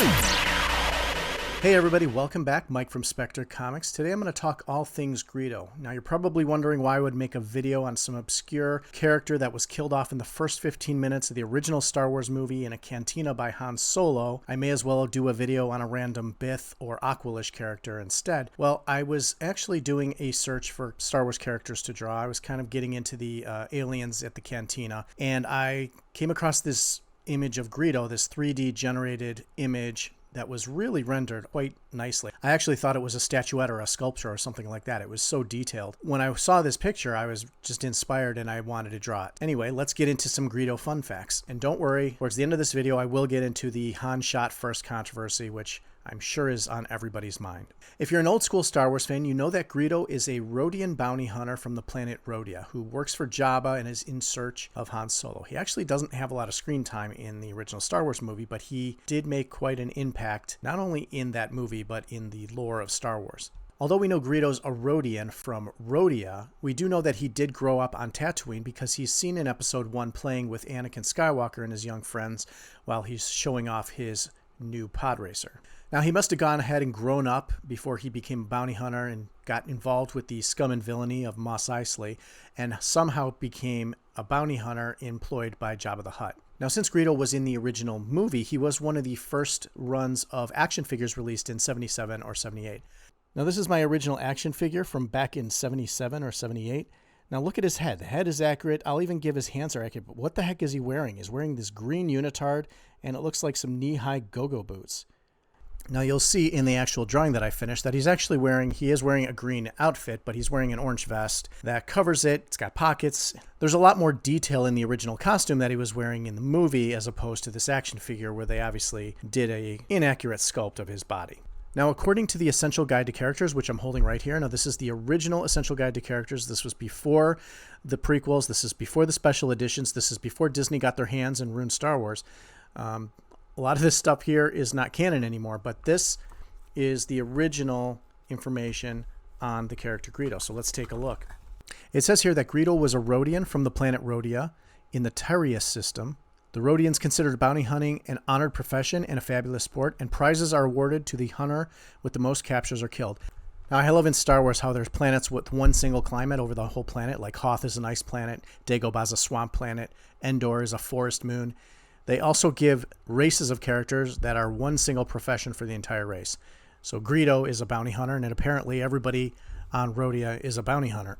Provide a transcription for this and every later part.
Hey everybody, welcome back. Mike from Spectre Comics. Today I'm going to talk all things Greedo. Now you're probably wondering why I would make a video on some obscure character that was killed off in the first 15 minutes of the original Star Wars movie in a cantina by Han Solo. I may as well do a video on a random Bith or Aqualish character instead. Well, I was actually doing a search for Star Wars characters to draw. I was kind of getting into the aliens at the cantina, and I came across this image of Greedo, this 3D generated image that was really rendered quite nicely. I actually thought it was a statuette or a sculpture or something like that. It was so detailed. When I saw this picture, I was just inspired and I wanted to draw it. Anyway, let's get into some Greedo fun facts. And don't worry, towards the end of this video, I will get into the Han shot first controversy, which I'm sure is on everybody's mind. If you're an old school Star Wars fan, you know that Greedo is a Rodian Bounty Hunter from the planet Rodia, who works for Jabba and is in search of Han Solo. He actually doesn't have a lot of screen time in the original Star Wars movie, but he did make quite an impact, not only in that movie, but in the lore of Star Wars. Although we know Greedo's a Rodian from Rodia, we do know that he did grow up on Tatooine because he's seen in Episode 1 playing with Anakin Skywalker and his young friends while he's showing off his new pod racer. Now, he must have gone ahead and grown up before he became a bounty hunter and got involved with the scum and villainy of Mos Eisley and somehow became a bounty hunter employed by Jabba the Hutt. Now, since Greedo was in the original movie, he was one of the first runs of action figures released in 77 or 78. Now, this is my original action figure from back in 77 or 78. Now, look at his head. The head is accurate. I'll even give his hands are accurate. But what the heck is he wearing? He's wearing this green unitard, and it looks like some knee-high go-go boots. Now you'll see in the actual drawing that I finished that he is wearing a green outfit, but he's wearing an orange vest that covers it. It's got pockets. There's a lot more detail in the original costume that he was wearing in the movie as opposed to this action figure where they obviously did an inaccurate sculpt of his body. Now, according to the Essential Guide to Characters, which I'm holding right here, now this is the original Essential Guide to Characters. This was before the prequels. This is before the special editions. This is before Disney got their hands and ruined Star Wars. A lot of this stuff here is not canon anymore, but this is the original information on the character Greedo. So let's take a look. It says here that Greedo was a Rodian from the planet Rodia in the Tyrius system. The Rodians considered bounty hunting an honored profession and a fabulous sport, and prizes are awarded to the hunter with the most captures or killed. Now, I love in Star Wars how there's planets with one single climate over the whole planet, like Hoth is an ice planet, Dagobah is a swamp planet, Endor is a forest moon. They also give races of characters that are one single profession for the entire race. So Greedo is a bounty hunter, and apparently everybody on Rodia is a bounty hunter.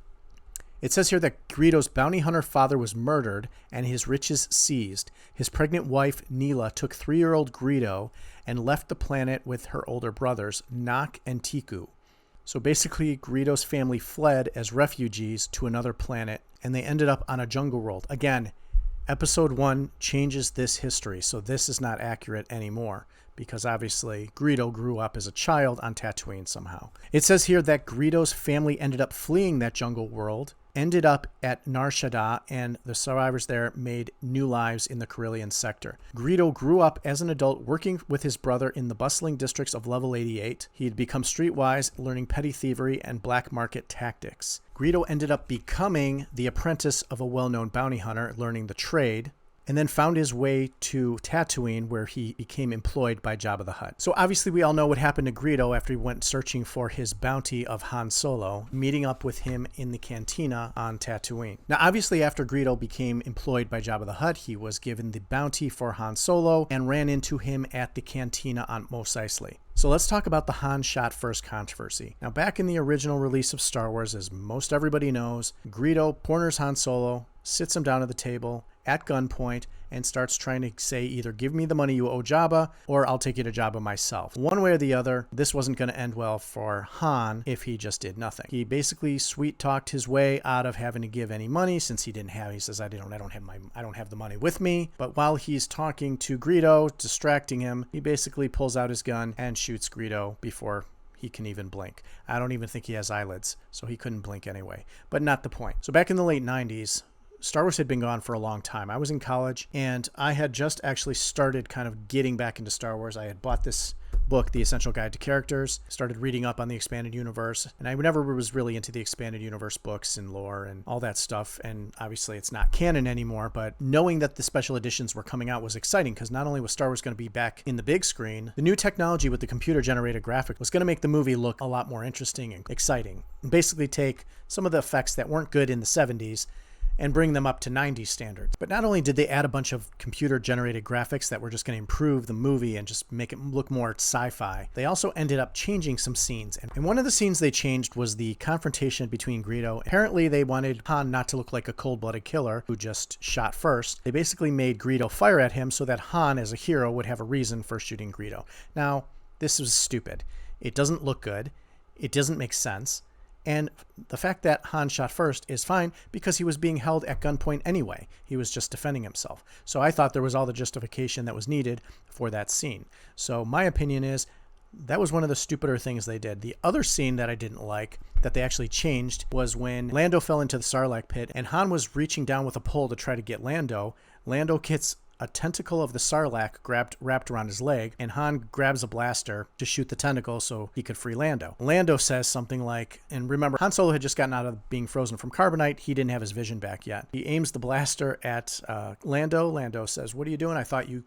It says here that Greedo's bounty hunter father was murdered and his riches seized. His pregnant wife, Neela, took 3-year-old Greedo and left the planet with her older brothers, Nak and Tiku. So basically, Greedo's family fled as refugees to another planet, and they ended up on a jungle world. Again, Episode 1 changes this history, so this is not accurate anymore because obviously Greedo grew up as a child on Tatooine somehow. It says here that Greedo's family ended up fleeing that jungle world, ended up at Nar Shaddaa, and the survivors there made new lives in the Carillion sector. Greedo grew up as an adult working with his brother in the bustling districts of Level 88. He had become streetwise, learning petty thievery and black market tactics. Greedo ended up becoming the apprentice of a well-known bounty hunter, learning the trade, and then found his way to Tatooine, where he became employed by Jabba the Hutt. So obviously we all know what happened to Greedo after he went searching for his bounty of Han Solo, meeting up with him in the cantina on Tatooine. Now obviously after Greedo became employed by Jabba the Hutt, he was given the bounty for Han Solo and ran into him at the cantina on Mos Eisley. So let's talk about the Han shot first controversy. Now back in the original release of Star Wars, as most everybody knows, Greedo corners Han Solo, sits him down at the table at gunpoint, and starts trying to say either give me the money you owe Jabba or I'll take you to Jabba myself. One way or the other, this wasn't going to end well for Han if he just did nothing. He basically sweet talked his way out of having to give any money since he says I don't have the money with me. But while he's talking to Greedo, distracting him, he basically pulls out his gun and shoots Greedo before he can even blink. I don't even think he has eyelids, so he couldn't blink anyway. But not the point. So back in the late 90s, Star Wars had been gone for a long time. I was in college, and I had just actually started kind of getting back into Star Wars. I had bought this book, The Essential Guide to Characters, started reading up on the expanded universe, and I never was really into the expanded universe books and lore and all that stuff, and obviously it's not canon anymore, but knowing that the special editions were coming out was exciting, because not only was Star Wars going to be back in the big screen, the new technology with the computer-generated graphic was going to make the movie look a lot more interesting and exciting, and basically take some of the effects that weren't good in the 70s and bring them up to 90s standards. But not only did they add a bunch of computer-generated graphics that were just going to improve the movie and just make it look more sci-fi, they also ended up changing some scenes. And one of the scenes they changed was the confrontation between Greedo. Apparently they wanted Han not to look like a cold-blooded killer who just shot first. They basically made Greedo fire at him so that Han, as a hero, would have a reason for shooting Greedo. Now, this was stupid. It doesn't look good. It doesn't make sense. And the fact that Han shot first is fine because he was being held at gunpoint anyway. He was just defending himself. So I thought there was all the justification that was needed for that scene. So my opinion is that was one of the stupider things they did. The other scene that I didn't like that they actually changed was when Lando fell into the Sarlacc pit and Han was reaching down with a pole to try to get Lando. Lando gets a tentacle of the Sarlacc wrapped around his leg, and Han grabs a blaster to shoot the tentacle so he could free Lando. Lando says something like, and remember, Han Solo had just gotten out of being frozen from carbonite. He didn't have his vision back yet. He aims the blaster at Lando. Lando says, "What are you doing? I thought you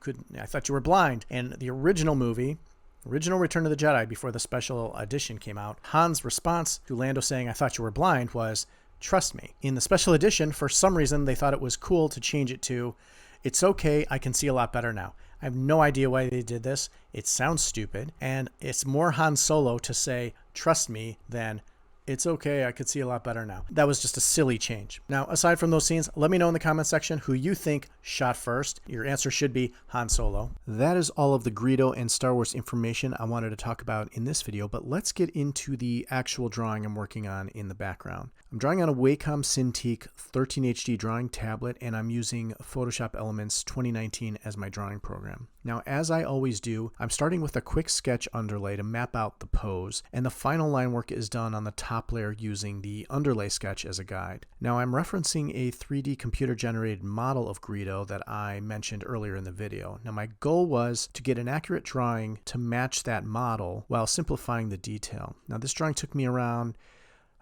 were blind." And the original movie, original Return of the Jedi, before the special edition came out, Han's response to Lando saying, "I thought you were blind," was, "Trust me." In the special edition, for some reason, they thought it was cool to change it to, "It's okay, I can see a lot better now." I have no idea why they did this. It sounds stupid, and it's more Han Solo to say, "Trust me," than "It's okay, I could see a lot better now." That was just a silly change. Now, aside from those scenes, let me know in the comment section who you think shot first. Your answer should be Han Solo. That is all of the Greedo and Star Wars information I wanted to talk about in this video, but let's get into the actual drawing I'm working on in the background. I'm drawing on a Wacom Cintiq 13HD drawing tablet, and I'm using Photoshop Elements 2019 as my drawing program. Now, as I always do, I'm starting with a quick sketch underlay to map out the pose, and the final line work is done on the top layer using the underlay sketch as a guide. Now, I'm referencing a 3D computer-generated model of Greedo that I mentioned earlier in the video. Now, my goal was to get an accurate drawing to match that model while simplifying the detail. Now, this drawing took me around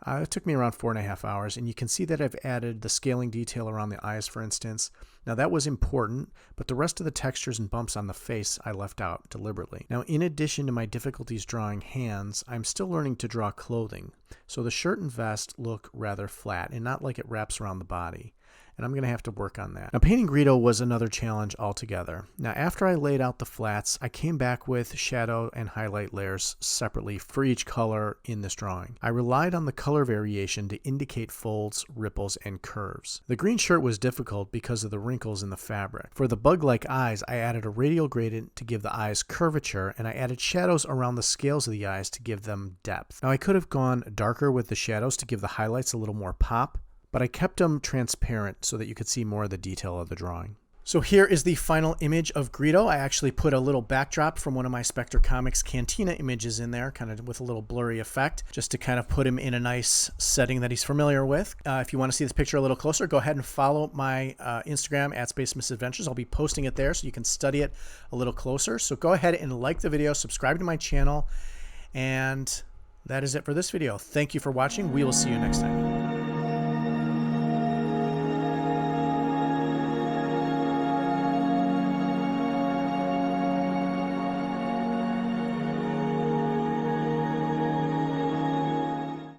4.5 hours, and you can see that I've added the scaling detail around the eyes, for instance. Now, that was important, but the rest of the textures and bumps on the face I left out deliberately. Now, in addition to my difficulties drawing hands, I'm still learning to draw clothing. So the shirt and vest look rather flat and not like it wraps around the body. And I'm going to have to work on that. Now, painting Greedo was another challenge altogether. Now, after I laid out the flats, I came back with shadow and highlight layers separately for each color in this drawing. I relied on the color variation to indicate folds, ripples, and curves. The green shirt was difficult because of the wrinkles in the fabric. For the bug-like eyes, I added a radial gradient to give the eyes curvature, and I added shadows around the scales of the eyes to give them depth. Now, I could have gone darker with the shadows to give the highlights a little more pop, but I kept them transparent so that you could see more of the detail of the drawing. So here is the final image of Greedo. I actually put a little backdrop from one of my Spectre Comics Cantina images in there, kind of with a little blurry effect, just to kind of put him in a nice setting that he's familiar with. If you want to see this picture a little closer, go ahead and follow my Instagram at Space Misadventures. I'll be posting it there so you can study it a little closer. So go ahead and like the video, subscribe to my channel, and that is it for this video. Thank you for watching. We will see you next time.